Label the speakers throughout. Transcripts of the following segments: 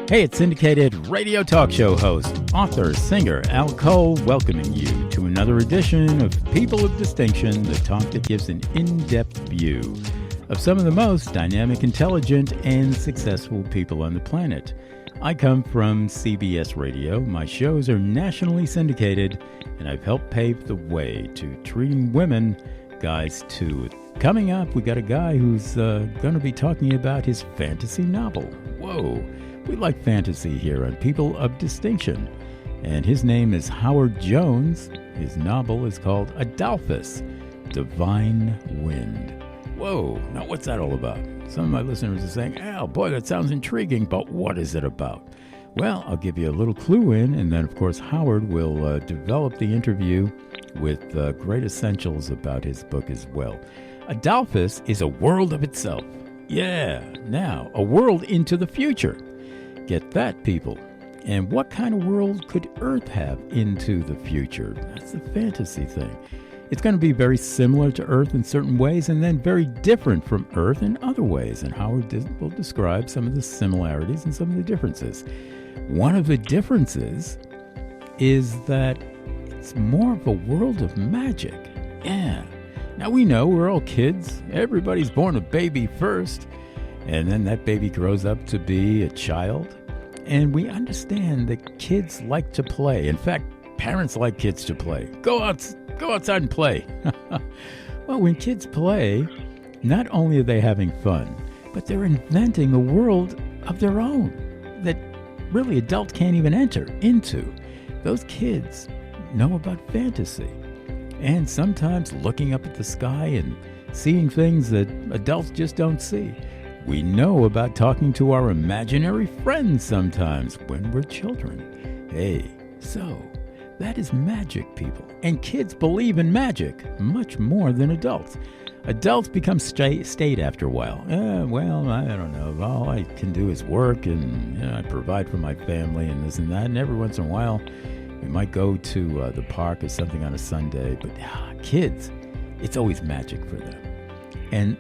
Speaker 1: Hey, it's syndicated radio talk show host, author, singer Al Cole, welcoming you to another edition of People of Distinction, the talk that gives an in-depth view of some of the most dynamic, intelligent, and successful people on the planet. I come from CBS Radio. My shows are nationally syndicated, and I've helped pave the way to treating women, guys too. Coming up, we got a guy who's going to be talking about his fantasy novel. Whoa. We like fantasy here on People of Distinction. And his name is Howard Jones. His novel is called EDAFOS Divine Wind. Whoa, now what's that all about? Some of my listeners are saying, Al, boy, that sounds intriguing, but what is it about? Well, I'll give you a little clue in, and then, of course, Howard will develop the interview with great essentials about his book as well. EDAFOS is a world of itself. Yeah, now, a world into the future. Get that, people. And what kind of world could Earth have into the future? That's the fantasy thing. It's going to be very similar to Earth in certain ways and then very different from Earth in other ways. And Howard will describe some of the similarities and some of the differences. One of the differences is that it's more of a world of magic. Yeah. Now we know we're all kids. Everybody's born a baby first. And then that baby grows up to be a child. And we understand that kids like to play. In fact, parents like kids to play. Go outside and play. Well, when kids play, not only are they having fun, but they're inventing a world of their own that really adults can't even enter into. Those kids know about fantasy. And sometimes looking up at the sky and seeing things that adults just don't see. We know about talking to our imaginary friends sometimes when we're children. Hey, so that is magic, people. And kids believe in magic much more than adults. Adults become state after a while. Well, I don't know. All I can do is work and I provide for my family and this and that. And every once in a while, we might go to the park or something on a Sunday. But kids, it's always magic for them. And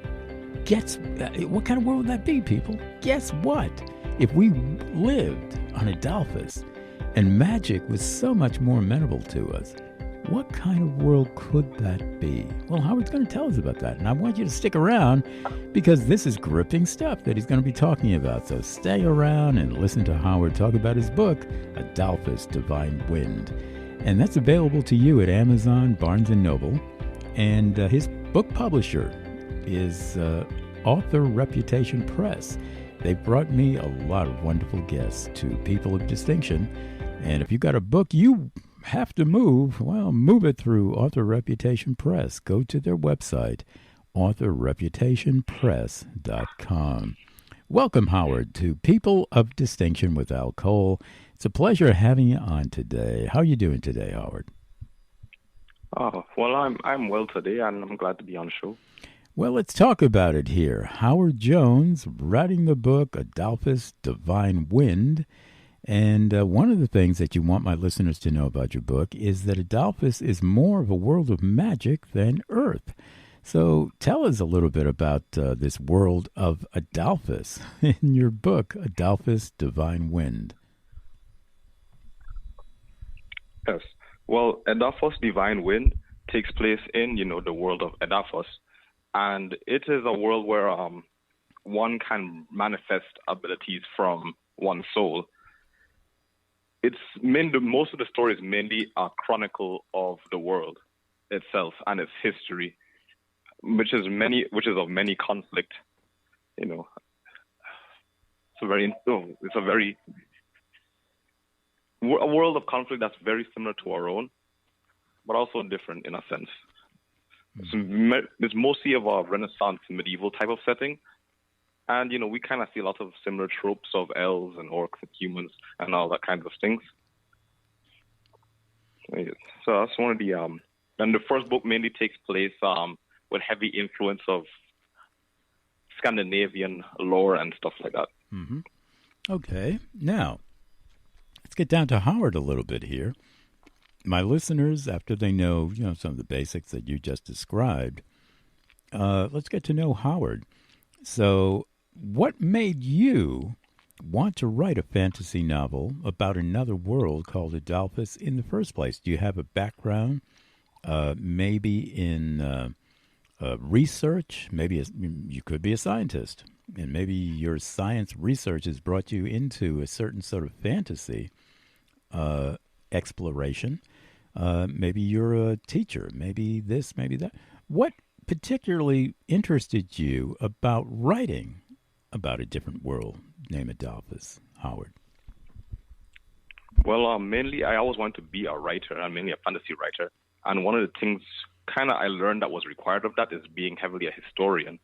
Speaker 1: what kind of world would that be, people? Guess what? If we lived on EDAFOS and magic was so much more amenable to us, what kind of world could that be? Well, Howard's going to tell us about that, and I want you to stick around because this is gripping stuff that he's going to be talking about. So stay around and listen to Howard talk about his book, EDAFOS Divine Wind. And that's available to you at Amazon, Barnes & Noble, and his book publisher is Author Reputation Press. They've brought me a lot of wonderful guests to People of Distinction. And if you got a book you have to move, well, move it through Author Reputation Press. Go to their website, authorreputationpress.com. Welcome, Howard, to People of Distinction with Al Cole. It's a pleasure having you on today. How are you doing today, Howard?
Speaker 2: Oh, well, I'm well today, and I'm glad to be on the show.
Speaker 1: Well, let's talk about it here. Howard Jones, writing the book EDAFOS Divine Wind. And one of the things that you want my listeners to know about your book is that EDAFOS is more of a world of magic than Earth. So tell us a little bit about this world of EDAFOS in your book, EDAFOS Divine Wind.
Speaker 2: Yes. Well, EDAFOS Divine Wind takes place in, the world of EDAFOS. And it is a world where one can manifest abilities from one's soul. Most of the story is mainly a chronicle of the world itself and its history, which is of many conflict. It's a world of conflict that's very similar to our own, but also different in a sense. It's mostly of a Renaissance medieval type of setting. And, we kind of see lots of similar tropes of elves and orcs and humans and all that kind of things. So that's one of the... and the first book mainly takes place with heavy influence of Scandinavian lore and stuff like that.
Speaker 1: Mm-hmm. Okay. Now, let's get down to Howard a little bit here. My listeners, after they know, some of the basics that you just described, let's get to know Howard. So what made you want to write a fantasy novel about another world called EDAFOS in the first place? Do you have a background, maybe in research? Maybe you could be a scientist, and maybe your science research has brought you into a certain sort of fantasy exploration. Maybe you're a teacher, maybe this, maybe that. What particularly interested you about writing about a different world named EDAFOS, Howard?
Speaker 2: Well, mainly I always wanted to be a writer, and mainly a fantasy writer. And one of the things kind of I learned that was required of that is being heavily a historian.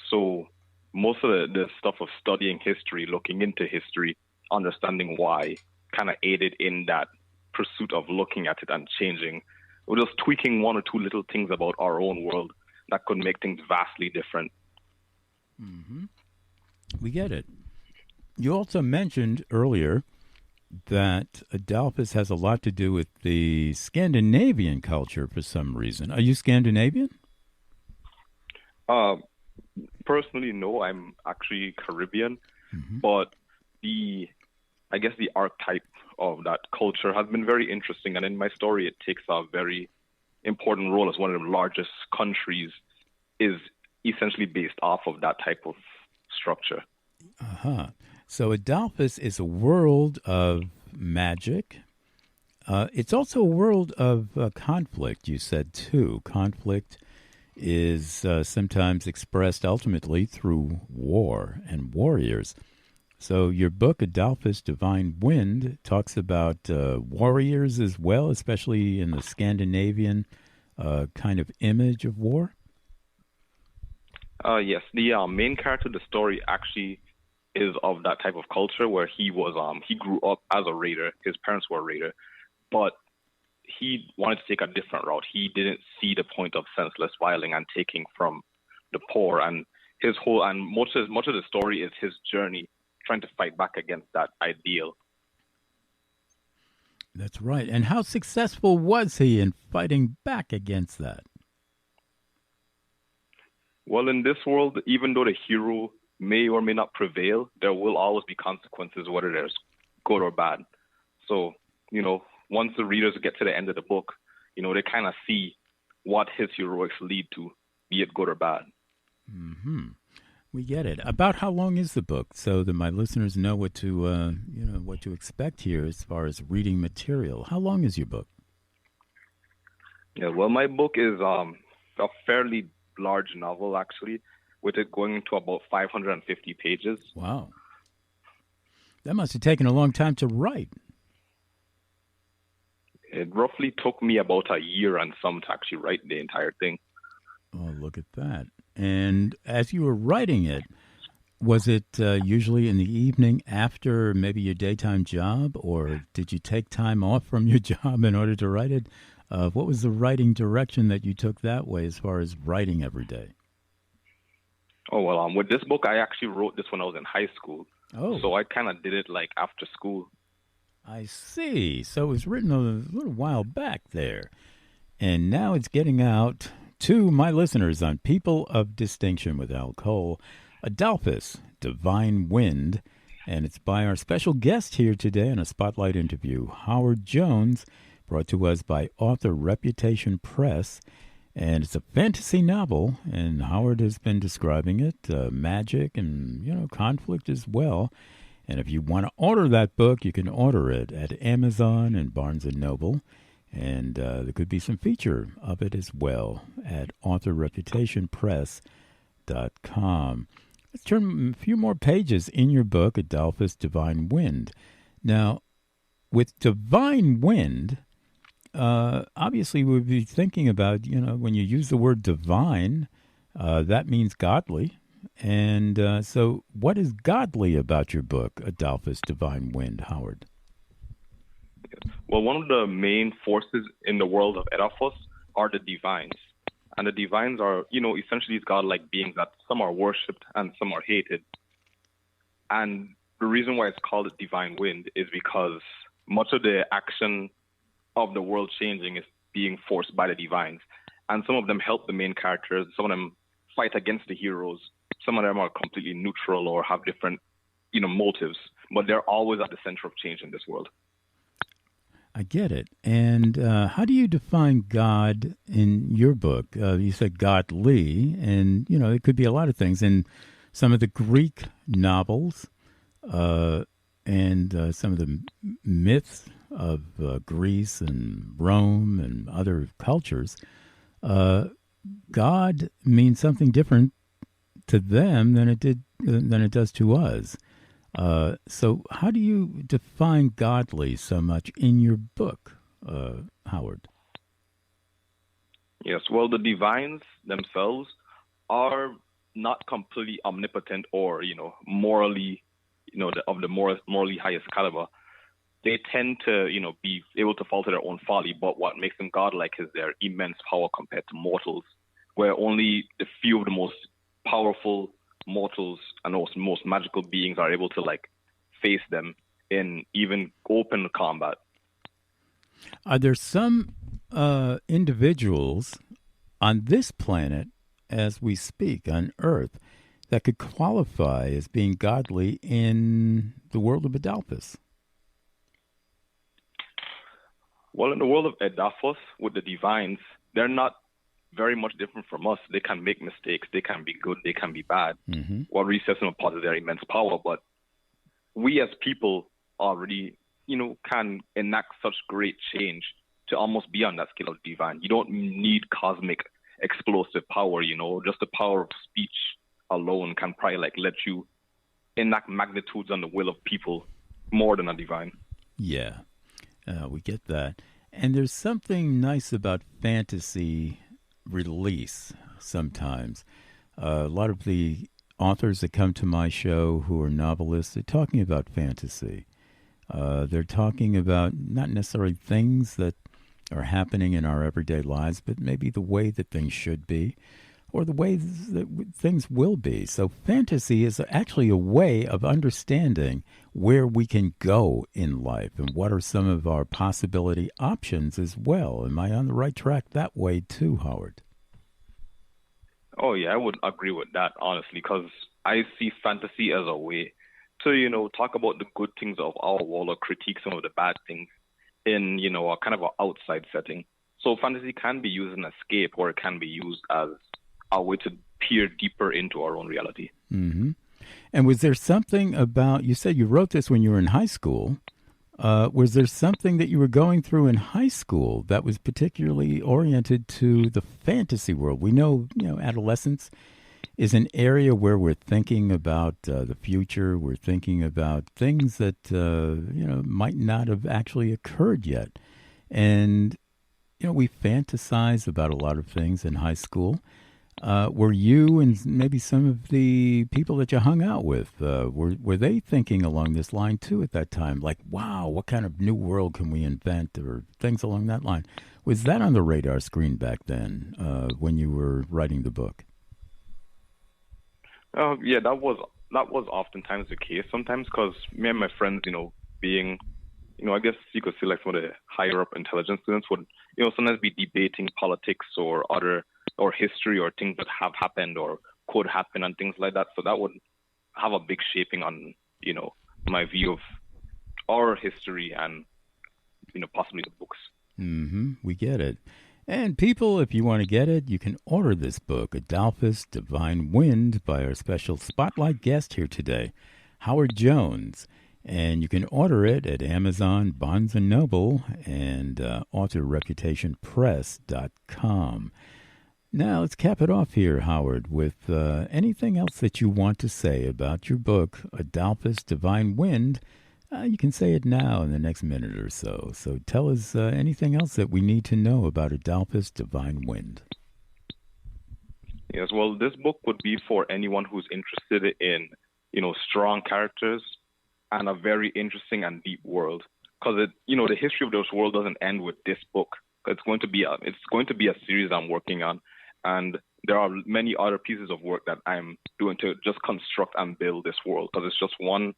Speaker 2: So most of the stuff of studying history, looking into history, understanding why, kind of aided in that pursuit of looking at it and changing, or just tweaking one or two little things about our own world that could make things vastly different.
Speaker 1: Mm-hmm. We get it. You also mentioned earlier that EDAFOS has a lot to do with the Scandinavian culture for some reason. Are you Scandinavian?
Speaker 2: Personally, no. I'm actually Caribbean,
Speaker 1: Mm-hmm.
Speaker 2: but I guess the archetype of that culture has been very interesting. And in my story, it takes a very important role as one of the largest countries is essentially based off of that type of structure.
Speaker 1: Uh-huh. So EDAFOS is a world of magic. It's also a world of conflict, you said, too. Conflict is sometimes expressed ultimately through war and warriors. So your book, EDAFOS Divine Wind, talks about warriors as well, especially in the Scandinavian kind of image of war.
Speaker 2: Yes, the main character of the story actually is of that type of culture where he grew up as a raider. His parents were a raider, but he wanted to take a different route. He didn't see the point of senseless violence and taking from the poor. And much of the story is his journey trying to fight back against that ideal.
Speaker 1: That's right. And how successful was he in fighting back against that?
Speaker 2: Well, in this world, even though the hero may or may not prevail, there will always be consequences, whether there's good or bad. So, once the readers get to the end of the book, they kind of see what his heroics lead to, be it good or bad.
Speaker 1: Mm-hmm. We get it. About how long is the book, so that my listeners know what to expect here as far as reading material? How long is your book?
Speaker 2: Yeah, well, my book is a fairly large novel, actually, with it going into about 550 pages.
Speaker 1: Wow. That must have taken a long time to write.
Speaker 2: It roughly took me about a year and some to actually write the entire thing.
Speaker 1: Oh, look at that. And as you were writing it, was it usually in the evening after maybe your daytime job, or did you take time off from your job in order to write it? What was the writing direction that you took that way as far as writing every day?
Speaker 2: Oh, well, with this book, I actually wrote this when I was in high school.
Speaker 1: Oh.
Speaker 2: So I kind of did it like after school.
Speaker 1: I see. So it was written a little while back there. And now it's getting out to my listeners on People of Distinction with Al Cole, EDAFOS Divine Wind. And it's by our special guest here today in a spotlight interview, Howard Jones, brought to us by author Reputation Press. And it's a fantasy novel, and Howard has been describing it, magic and, conflict as well. And if you want to order that book, you can order it at Amazon and Barnes & Noble. And there could be some feature of it as well at authorreputationpress.com. Let's turn a few more pages in your book, EDAFOS Divine Wind. Now, with Divine Wind, obviously we'll be thinking about, when you use the word divine, that means godly. And so what is godly about your book, EDAFOS Divine Wind, Howard?
Speaker 2: Well, one of the main forces in the world of EDAFOS are the divines. And the divines are, essentially these godlike beings that some are worshipped and some are hated. And the reason why it's called a divine wind is because much of the action of the world changing is being forced by the divines. And some of them help the main characters. Some of them fight against the heroes. Some of them are completely neutral or have different motives, but they're always at the center of change in this world.
Speaker 1: I get it. And how do you define God in your book? You said godly, and, it could be a lot of things. In some of the Greek novels and some of the myths of Greece and Rome and other cultures, God means something different to them than it does to us. So how do you define godly so much in your book, Howard?
Speaker 2: Yes, well, the divines themselves are not completely omnipotent or, morally, of the morally highest caliber. They tend to, be able to fall to their own folly, but what makes them godlike is their immense power compared to mortals, where only the few of the most powerful mortals and most magical beings are able to face them in even open combat.
Speaker 1: Are there some individuals on this planet, as we speak, on Earth, that could qualify as being godly in the world of EDAFOS?
Speaker 2: Well, in the world of EDAFOS, with the divines, they're not very much different from us. They can make mistakes. They can be good. They can be bad. Mm-hmm. What really sets them apart is their immense power. But we as people already, can enact such great change to almost be on that scale of divine. You don't need cosmic explosive power, just the power of speech alone can probably let you enact magnitudes on the will of people more than a divine.
Speaker 1: Yeah, we get that. And there's something nice about fantasy release sometimes. A lot of the authors that come to my show who are novelists, they're talking about fantasy. They're talking about not necessarily things that are happening in our everyday lives, but maybe the way that things should be or the way that things will be. So fantasy is actually a way of understanding where we can go in life and what are some of our possibility options as well. Am I on the right track that way too, Howard?
Speaker 2: Oh, yeah, I would agree with that, honestly, because I see fantasy as a way to, talk about the good things of our world or critique some of the bad things in, a kind of an outside setting. So fantasy can be used as an escape, or it can be used as a way to peer deeper into our own reality.
Speaker 1: Mm-hmm. And was there something about, you said you wrote this when you were in high school. Was there something that you were going through in high school that was particularly oriented to the fantasy world? We know, adolescence is an area where we're thinking about the future. We're thinking about things that, might not have actually occurred yet. And, we fantasize about a lot of things in high school. Were you and maybe some of the people that you hung out with, were they thinking along this line too at that time? Like, wow, what kind of new world can we invent, or things along that line? Was that on the radar screen back then when you were writing the book?
Speaker 2: Yeah, that was oftentimes the case. Sometimes because me and my friends, being, I guess you could say like some of the higher up intelligence students would, sometimes be debating politics or history or things that have happened or could happen and things like that. So that would have a big shaping on, my view of our history and, possibly the books.
Speaker 1: Mm-hmm. We get it. And people, if you want to get it, you can order this book, EDAFOS Divine Wind, by our special spotlight guest here today, Howard Jones. And you can order it at Amazon, Barnes & Noble, and AuthorReputationPress.com. Now, let's cap it off here, Howard, with anything else that you want to say about your book, EDAFOS Divine Wind. You can say it now in the next minute or so. So tell us anything else that we need to know about EDAFOS Divine Wind.
Speaker 2: Yes, well, this book would be for anyone who's interested in, strong characters and a very interesting and deep world. Because, the history of this world doesn't end with this book. It's going to be a series I'm working on. And there are many other pieces of work that I'm doing to just construct and build this world, because it's just one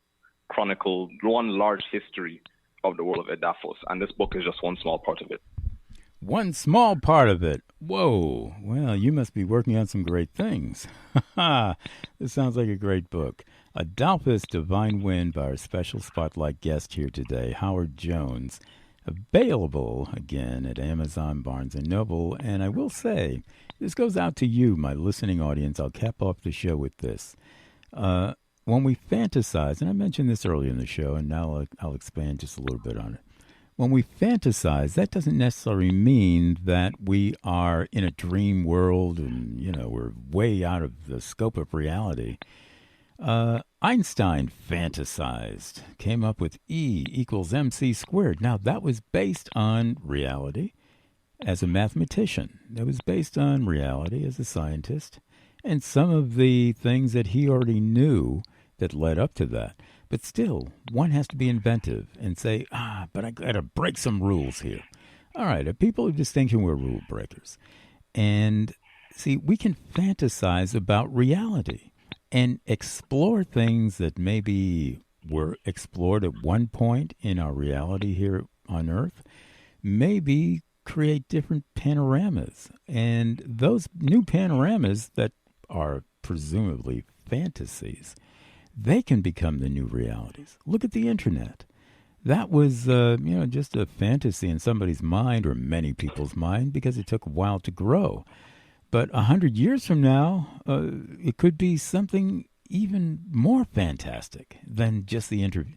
Speaker 2: large history of the world of EDAFOS, and this book is just one small part of it.
Speaker 1: One small part of it. Whoa. Well, you must be working on some great things. This sounds like a great book. EDAFOS Divine Wind by our special spotlight guest here today, Howard Jones. Available, again, at Amazon, Barnes & Noble. And I will say, this goes out to you, my listening audience. I'll cap off the show with this. When we fantasize, and I mentioned this earlier in the show, and now I'll expand just a little bit on it. When we fantasize, that doesn't necessarily mean that we are in a dream world and, we're way out of the scope of reality. Einstein fantasized, came up with E equals mc squared. Now, that was based on reality as a mathematician. That was based on reality as a scientist and some of the things that he already knew that led up to that. But still, one has to be inventive and say, but I got to break some rules here. All right, at People of Distinction, we're rule breakers. And see, we can fantasize about reality and explore things that maybe were explored at one point in our reality here on Earth. Maybe create different panoramas. And those new panoramas that are presumably fantasies, they can become the new realities. Look at the internet. That was, just a fantasy in somebody's mind or many people's mind because it took a while to grow. But 100 years from now, it could be something even more fantastic than just the internet.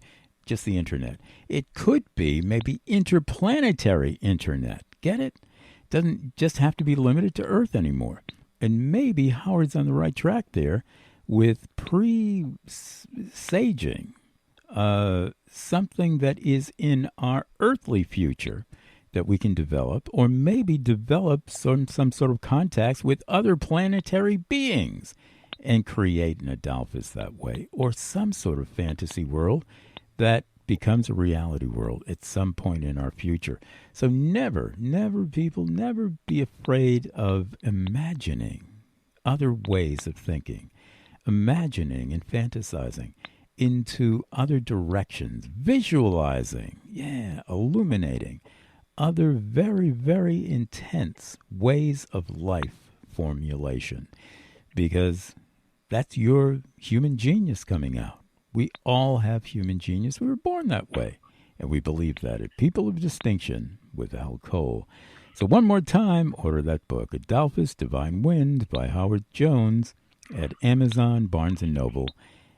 Speaker 1: It could be maybe interplanetary internet. Get it? Doesn't just have to be limited to Earth anymore. And maybe Howard's on the right track there with presaging something that is in our earthly future that we can develop, or maybe develop some sort of contacts with other planetary beings and create an EDAFOS that way, or some sort of fantasy world that becomes a reality world at some point in our future. So never be afraid of imagining other ways of thinking, imagining and fantasizing into other directions, visualizing, illuminating other very, very intense ways of life formulation, because that's your human genius coming out. We all have human genius. We were born that way, and we believe that at People of Distinction with Al Cole. So one more time, order that book, EDAFOS Divine Wind by Howard Jones at Amazon, Barnes & Noble.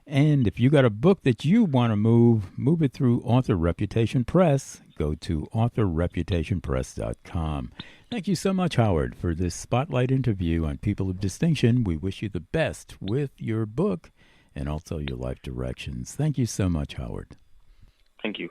Speaker 1: And if you got a book that you want to move it through Author Reputation Press. Go to authorreputationpress.com. Thank you so much, Howard, for this spotlight interview on People of Distinction. We wish you the best with your book and also your life directions. Thank you so much, Howard.
Speaker 2: Thank you.